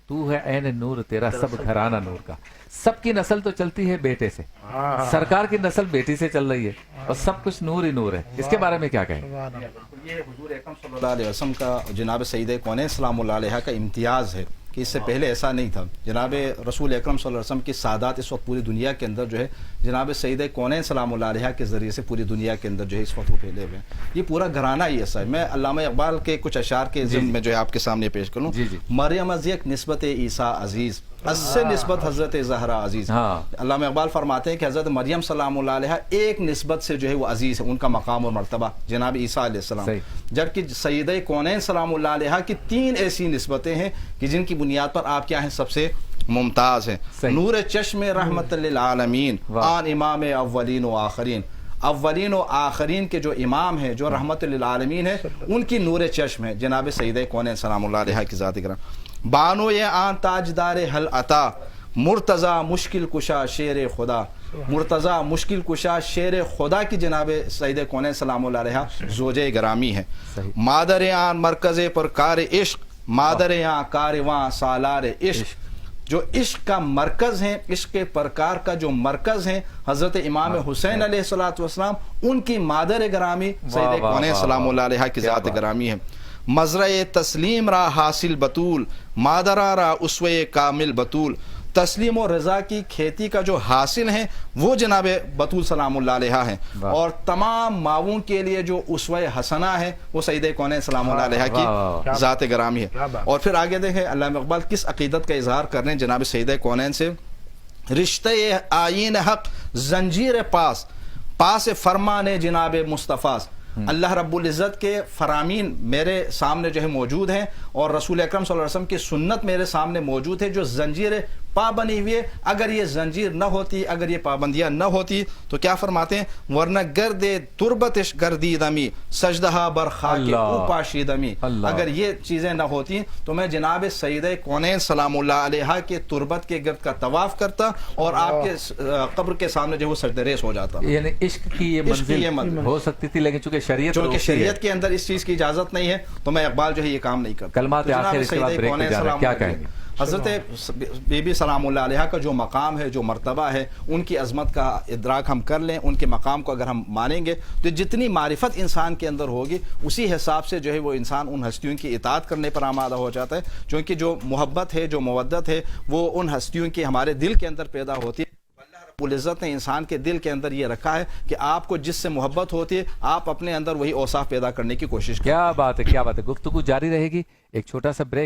तू है ऐन नूर तेरा सब घराना नूर का। सबकी नस्ल तो चलती है बेटे से, सरकार की नस्ल बेटी से चल रही है और सब कुछ नूर ही नूर है। इसके बारे में क्या कहें? ये हुजूर अकरम सल्लल्लाहु अलैहि वसल्लम का जनाब सईद कौनैन सलामुल्लाह अलैहा का इम्तियाज़ है कि इससे पहले ऐसा नहीं था। जनाब रसूल अकरम सल्लल्लाहु अलैहि वसल्लम की सादात इस वक्त पूरी दुनिया के अंदर जो है जनाब सईद कौनैन सलामुल्लाह अलैहा के ज़रिए से पूरी दुनिया के अंदर जो है इस वक्त वो फैले हुए हैं। ये पूरा घराना ही ऐसा है। मैं अल्लामा इकबाल के कुछ अशार के ज़िम्न में जो है आपके सामने पेश करूँ। मरियम अज़ एक निस्बत ईसा अजीज़ अससे निस्बत हज़रत ज़हरा अजीज़। अल्लामा इकबाल फरमाते हैं कि हज़रत मरियम सलामुल्लाह अलैहा एक निस्बत से जो है वो अजीज़ है, उनका मकाम और मर्तबा जनाब ईसा अलैहिस्सलाम। जबकि सईद कौनैन सलामुल्लाह अलैहा की 3 ऐसी निस्बतें हैं कि जिनकी बुनियाद पर आप क्या हैं, सबसे मुमताज़ हैं। नूर चश्म रहमतल लिल आलमीन आन इमाम अव्वलीन व आखरीन। अव्वलीन व आखरीन के जो इमाम हैं, जो रहमतुल लिल आलमीन है, उनकी नूर चश्म है जनाब सईद कौनैन सलामुल्लाह अलैहा की ज़ात इकराम। बानो ये आन ताजदार हल अता मुर्तज़ा मुश्किल कुशा शेर खुदा। मुर्तज़ा मुश्किल कुशा शेर खुदा की जनाब सईद कौनैन सलामुल्लाह अलैहा ज़ोजे गरामी है। मादर आन मरकज़ पर कार इश्क मादर आन कारवां सालार इश्क। जो इश्क का मरकज़ हैं, इश्क के प्रकार का जो मरकज़ हैं हज़रत इमाम हुसैन अलैहिस्सलातु वस्सलाम, उनकी मादर गरामी सईद कौनैन सलामुल्लाह अलैहा की ज़ात गरामी है। मज़रा तस्लीम रा हासिल बतूल मादरा रा उसवे कामिल बतूल। तस्लीम और रज़ा की खेती का जो हासिल है वो जनाब बतूल सलामुल्लाह अलैहा है, और तमाम मावों के लिए जो उसवे हसना है वो सईद कौनैन सलामुल्लाह अलैहा की ज़ात गरामी है। और फिर आगे देखें अल्लामा इकबाल किस अकीदत का इजहार कर रहे हैं जनाब सईद कौनैन से। रिश्ते आईन हक जंजीर पास पास फरमान जनाब मुस्तफ़ास। अल्लाह रब्बुल इज़्ज़त के फरामीन मेरे सामने जो है मौजूद हैं और रसूल अकरम सल्लल्लाहु अलैहि वसल्लम की सुन्नत मेरे सामने मौजूद है, जो जंजीर पा बनी हुई है। अगर ये जंजीर न होती, अगर ये पाबंदियां न होती तो क्या फरमाते हैं, वरना गर्दे तुरबतिश गर्दीदमी सजदहा बरखा के उपाशीदमी। अगर ये चीज़ें न होती तो मैं जनाब सईद कौनैन सलामुल्लाह अलैहा के तुरबत के गिर्द का तवाफ करता और आपके कब्र के सामने जो वो सजदे रेस हो जाता। यानी इश्क की ये मंजिल हो सकती थी, लेकिन चूंकि शरीयत के अंदर इस चीज़ की इजाज़त नहीं है तो मैं इकबाल जो है ये काम नहीं करता। कलमात आखिर इसके बाद ब्रेक पे जा रहे हैं, क्या कहेंगे? हज़रत बीबी सलामुल्लाह अलैहा का जो मकाम है, जो मर्तबा है, उनकी अज़मत का इदराक हम कर लें, उनके मकाम को अगर हम मानेंगे तो जितनी मारिफत इंसान के अंदर होगी उसी हिसाब से जो है वो इंसान उन हस्तियों की इताअत करने पर आमादा हो जाता है। क्योंकि जो मोहब्बत है, जो मवद्दत है, वो उन हस्तियों की हमारे दिल के अंदर पैदा होती है। रब्बुल इज़्ज़त ने इंसान के दिल के अंदर ये रखा है कि आपको जिससे मोहब्बत होती है आप अपने अंदर वही औसाफ पैदा करने की कोशिश करें। क्या बात है, क्या बात है। गुफ्तगू जारी रहेगी, एक छोटा सा ब्रेक।